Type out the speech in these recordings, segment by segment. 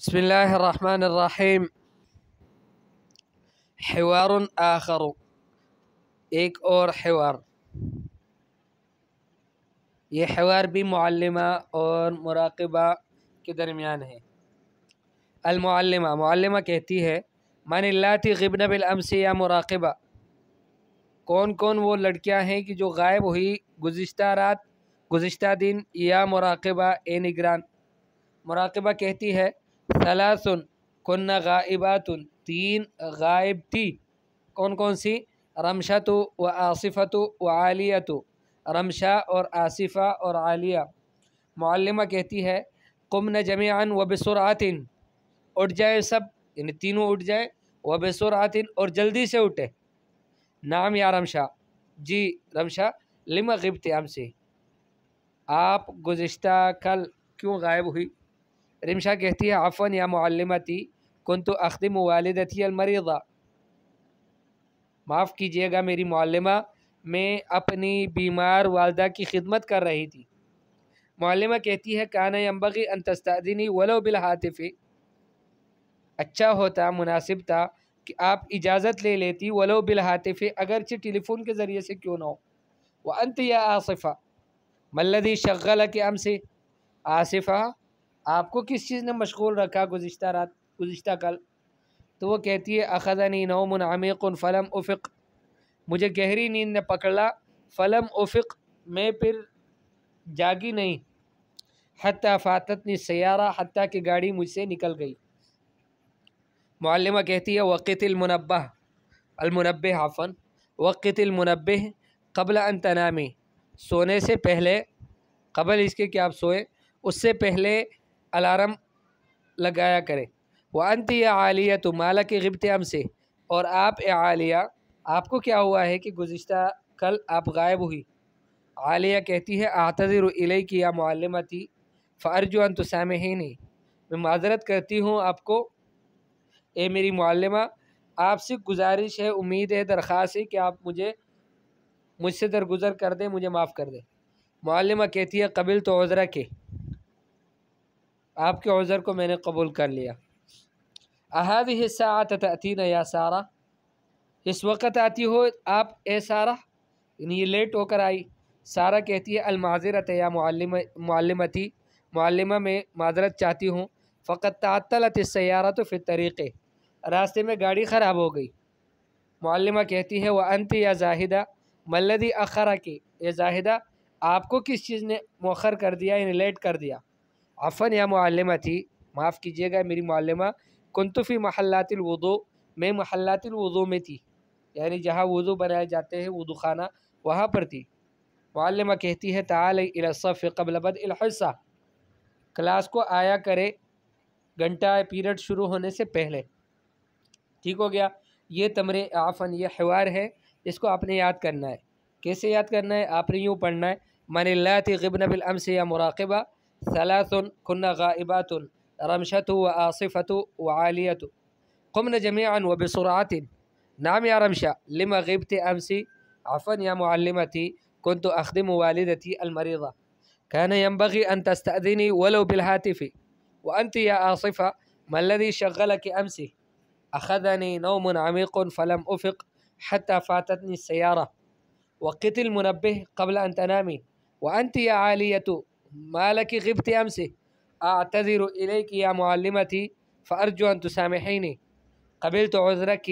بسم الله الرحمن الرحیم۔ حوار آخر، ایک اور حوار۔ یہ حوار بھی معلمہ اور مراقبہ کے درمیان ہے۔ معلمہ کہتی ہے من اللاتی غبن بالامس یا مراقبہ، کون کون وہ لڑکیاں ہیں کہ جو غائب ہوئی گزشتہ رات، گزشتہ دن، یا مراقبہ اے نگران۔ مراقبہ کہتی ہے ثلاث کن غائبات، تین غائب تھی۔ کون کون سی؟ رمشۃ و آصفۃ و عالیۃ، رمشہ اور آصفہ اور عالیہ۔ معلمہ کہتی ہے قمن جمیعا و بسرعۃ، اٹھ جائے سب، یعنی تینوں اٹھ جائے، و بسرعۃ اور جلدی سے اٹھے۔ نعم یا رمشہ، جی رمشہ، لما غبت امس، آپ گزشتہ کل کیوں غائب ہوئی؟ رمشہ کہتی ہے عفوا یا معلمتی کنت اخدم والدتی المریضہ، معاف کیجیے گا میری معلمہ، میں اپنی بیمار والدہ کی خدمت کر رہی تھی۔ معلمہ کہتی ہے کان ینبغی ان تستأذنی ولو بالہاتف، اچھا ہوتا، مناسب تھا کہ آپ اجازت لے لیتی ولو بالہاتف، اگرچہ ٹیلی فون کے ذریعے سے کیوں نہ ہو۔ وانت یا آصفہ ما الذی شغلک امس، آصفہ آپ کو کس چیز نے مشغول رکھا گزشتہ رات، گزشتہ کل؟ تو وہ کہتی ہے اخذنی نوم عمیق فلم افق، مجھے گہری نیند نے پکڑا، فلم افق، میں پھر جاگی نہیں، حتی فاتتنی سیارہ، حتیٰ کہ گاڑی مجھ سے نکل گئی۔ معلمہ کہتی ہے وقت المنبہ عفوا، وقت المنبہ قبل ان تنامی، سونے سے پہلے، قبل اس کے کہ آپ سوئے اس سے پہلے الارم لگایا کرے۔ وانت یا عالیۃ ما لک غبت امس، اور آپ اے عالیہ، آپ کو کیا ہوا ہے کہ گزشتہ کل آپ غائب ہوئی؟ عالیہ کہتی ہے اعتذر الیک یا معلمتی فارجو ان تسامحینی، میں معذرت کرتی ہوں آپ کو اے میری معلمہ، آپ سے گزارش ہے، امید ہے، درخواست ہے کہ آپ مجھ سے درگزر کر دیں، مجھے معاف کر دیں۔ معلمہ کہتی ہے قبلت عذرک، آپ کے عذر کو میں نے قبول کر لیا۔ اہذہ الساعۃ تأتین یا سارہ، اس وقت آتی ہو آپ اے سارہ، یعنی یہ لیٹ ہو کر آئی۔ سارہ کہتی ہے المعذرۃ یا معلمتی، معلمہ میں معذرت چاہتی ہوں، فقط تعطلت السیارۃ فی الطریق، راستے میں گاڑی خراب ہو گئی۔ معلمہ کہتی ہے وانت یا زاہدہ ما الذی اخرک، اے زاہدہ آپ کو کس چیز نے مؤخر کر دیا، یعنی لیٹ کر دیا؟ عفوا یا معلمتی، معاف کیجیے گا میری معلمہ، کنت فی محلات الوضوء، میں محلات الوضوء میں تھی، یعنی جہاں وضو بنائے جاتے ہیں، وضو خانہ، وہاں پر تھی۔ معلمہ کہتی ہے تعالی الی الصف قبل بدء الحصہ، کلاس کو آیا کرے گھنٹہ پیریڈ شروع ہونے سے پہلے۔ ٹھیک ہو گیا؟ یہ تمرین عفوا یہ حوار ہے، اس کو آپ نے یاد کرنا ہے۔ کیسے یاد کرنا ہے؟ آپ نے یوں پڑھنا ہے من اللاتی غبن بالامس یا مراقبہ ثلاث کن غائبات رمشۃ و آصفۃ و عالیۃ قمن جمیعا و بسرعۃ۔ نعم یا رمشہ لما غبت امس؟ عفوا یا معلمتی كنت أخدم والدتي المريضة، كان ينبغي أن تستأذني ولو بالهاتف. وأنت يا آصفة ما الذي شغلك أمس؟ أخذني نوم عميق فلم أفق حتى فاتتني السيارة. وقت المنبه قبل أن تنامي. وأنت يا عالية ما لك غبت أمس؟ أعتذر إليك يا معلمتي فأرجو أن تسامحيني. قبلت عذرك.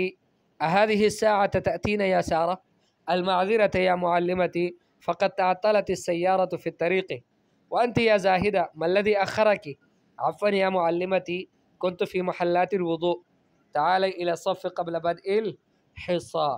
أهذه الساعة تأتين يا سارة؟ المعذرة يا معلمتي فقد تعطلت السيارة في الطريق. وأنت يا زاهدة ما الذي أخرك؟ عفوا يا معلمتي كنت في محلات الوضوء. تعالي إلى الصف قبل بدء الحصة.